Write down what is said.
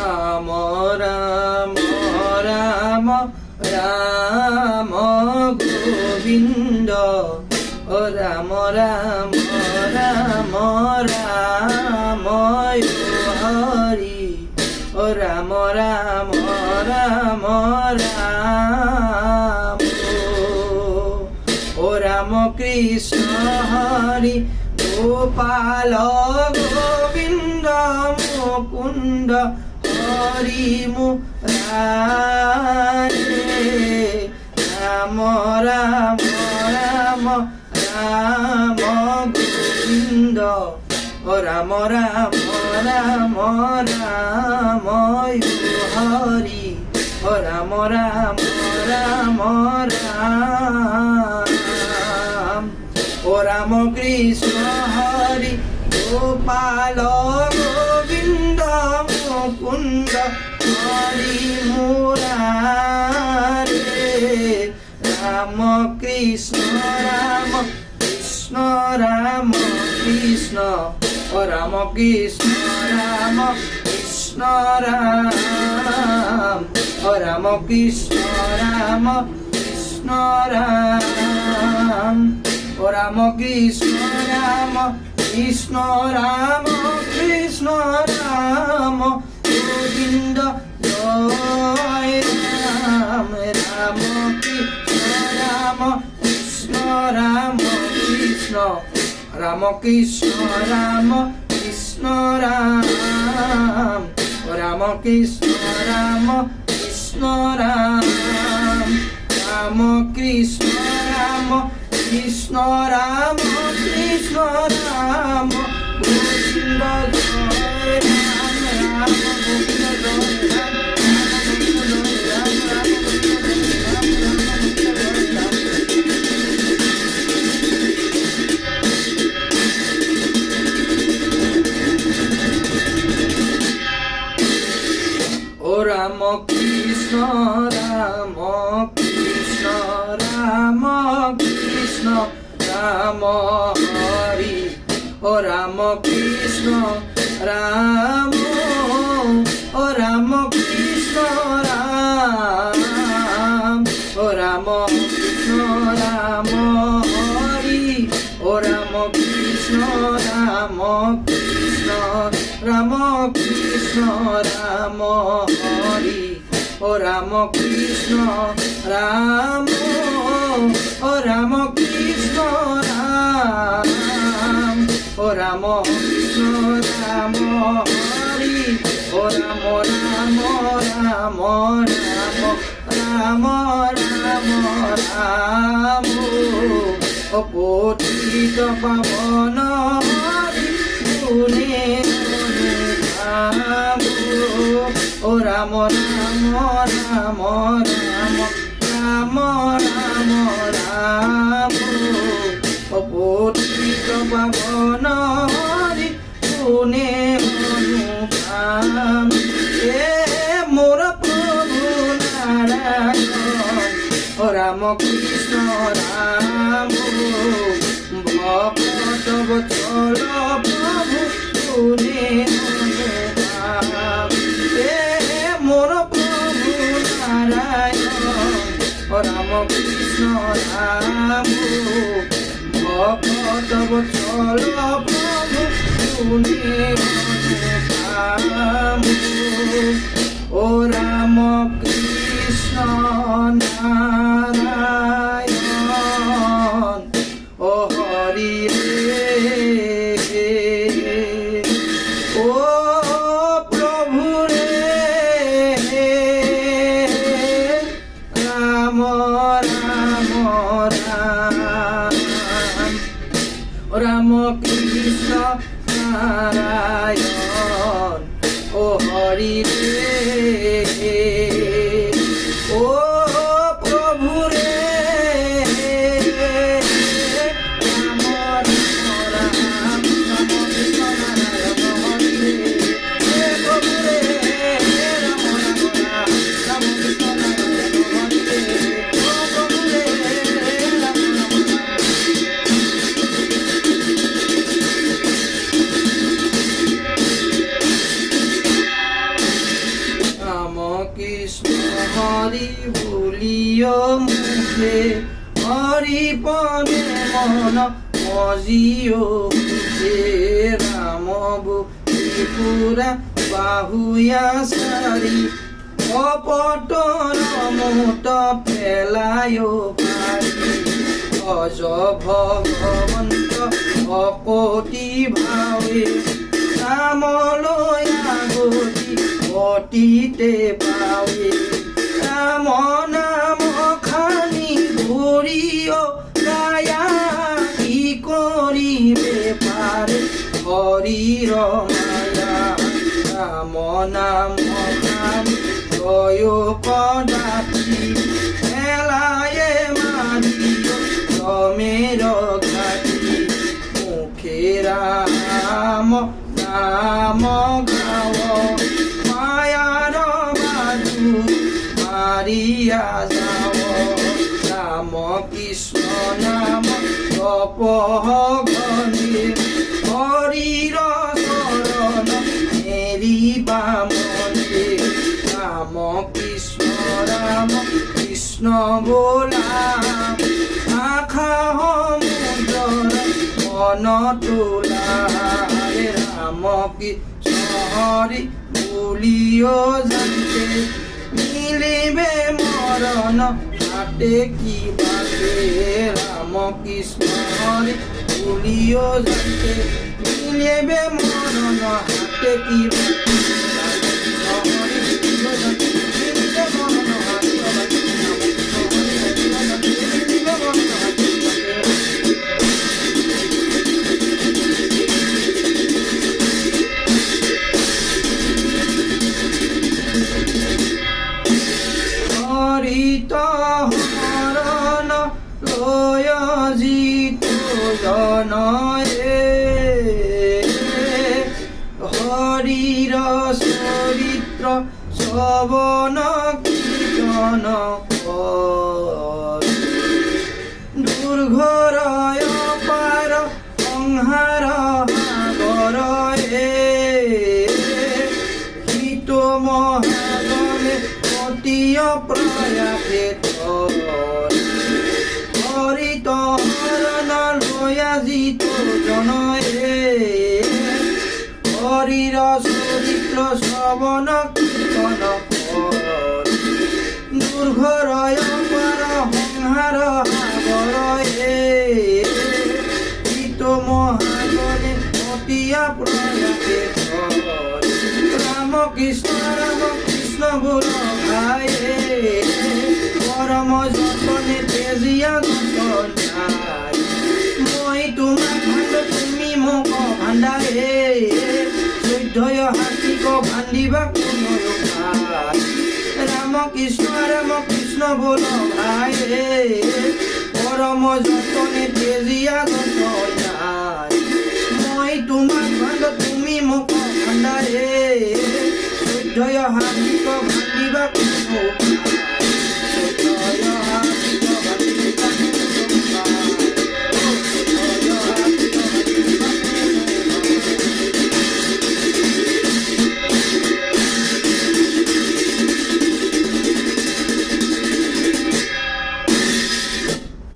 রাম রাম রাম রাম গোবিন্দ ও রাম রাম রাম রাম হরি ও রাম রাম রাম রাম ও রাম কৃষ্ণ হরি গোপাল গোবিন্দ মুকুন্দ হরি মুরারে রাম রাম রাম রাম গোবিন্দ ও রাম রাম রাম রাম হরি ও রাম রাম রাম রাম ও রাম কৃষ্ণ হরি গোপাল গোবিন্দ মুকুন্দ হরি মুরারে রাম কৃষ্ণ রাম কৃষ্ণ রাম কৃষ্ণ ও রাম কৃষ্ণ রাম কৃষ্ণ রাম ও রাম কৃষ্ণ রাম কৃষ্ণ রাম ও রাম কৃষ্ণ রাম কৃষ্ণ রাম কৃষ্ণ রাম গোবিন্দ জয় রাম রাম কৃষ্ণ রাম কৃষ্ণ রাম কৃষ্ণ রাম কৃষ্ণ রাম কৃষ্ণ রাম রাম কৃষ্ণ রাম কৃষ্ণ রাম রাম কৃষ্ণ রাম কৃষ্ণ রাম কৃষ্ণ রাম গোবিন্দ জয় রাম রাম গোবিন্দ জয় রাম ও রাম কৃষ্ণ রাম কৃষ্ণ রাম কৃষ্ণ রাম হরি ও রাম কৃষ্ণ রাম ও রাম কৃষ্ণ রাম ও রাম কৃষ্ণ রাম হরি ও রাম কৃষ্ণ রাম কৃষ্ণ রাম কৃষ্ণ রাম হরি ও রাম কৃষ্ণ রাম ও রাম কৃষ্ণ রাম ও রাম কৃষ্ণ রাম হরি ও রাম রাম রাম রাম রাম রাম ও পতিত পাবন হরি গুণে রাম ও রাম রাম রাম রাম রাম রাম রাম ও পতিত পাবন হরি গুণে অনুরাম এ মোর প্রভু নারায়ণ ও রাম কৃষ্ণ রাম ভক্ত বৎসল প্রভু গুণে অনুরাম এ মোর প্রভু নারায়ণ ও রাম কৃষ্ণ রাম ভক্ত বৎসল প্রভু গুণে অনুরাম ও রাম কৃষ্ণ নারায়ণ ও হরি রে ও প্রভু রে রাম রাম রাম রাম কৃষ্ণ নারায়ণ ও হরি রে ও প্রভু রে রাম রাম রাম রাম কৃষ্ণ নারায়ণ হরি রে হরি বলিও মুখে হরি পদে মন মজিও মুখে রাম পুরা বাহুয়া সারি কপটর মোট পেলায় পারি অজ ভগবন্ত অকটি ভাবে রামলৈ আগতি অতীতে পাৱে ৰাম নাম খানি ধৰিও গায়া কি কৰিবে পাৰে হৰিৰ মায়া ৰাম নাম খানি জয় কদাপি এলায়ে মাৰিও ৰমেৰ ঘাটি মুখে ৰাম নাম গাৱ মায়াৰ বাজু মাৰিয়া যাৱ ৰাম কৃষ্ণ নাম জপ ঘনে হৰিৰ চৰণ এৰিবা মনে ৰাম কৃষ্ণ বোলা আশা সমুদ্ৰৰ মন তোলা রাম কৃষ্ণ হরি বলিও জানতে মিলিবে মরণ হাতে কি বাকে রাম কৃষ্ণ হরি বলিও জানতে মিলিবে মরণ হাতে কি বাকে হরিত হরণ লয় জিত জনয়ে হরির চরিত্র শ্রবণ কীর্তন দুর্ঘরয় পার সংহার সাগরয়ে হিত মহাগণে অতীয় প্রয়াসে হরিত হরণ লয়াজিত জনয়ে হরির চরিত্র শ্রবণ কীর্তন দুর্ঘরয় পার সংহার সাগরয়ে হিত মহাগণে অতীয় প্রয়াসে রাম কৃষ্ণ বল ভাই পরম যতনে তেজিয়া গন্ধাই মই তোমাক ভাণ্ড তুমি মোক ভাণ্ডাৰে চৈধ্যয় হাতীক ভাণ্ডিবা কোনো ৰাম কৃষ্ণ বল ভাই পৰম যতনে তেজিয়া গন্ধাই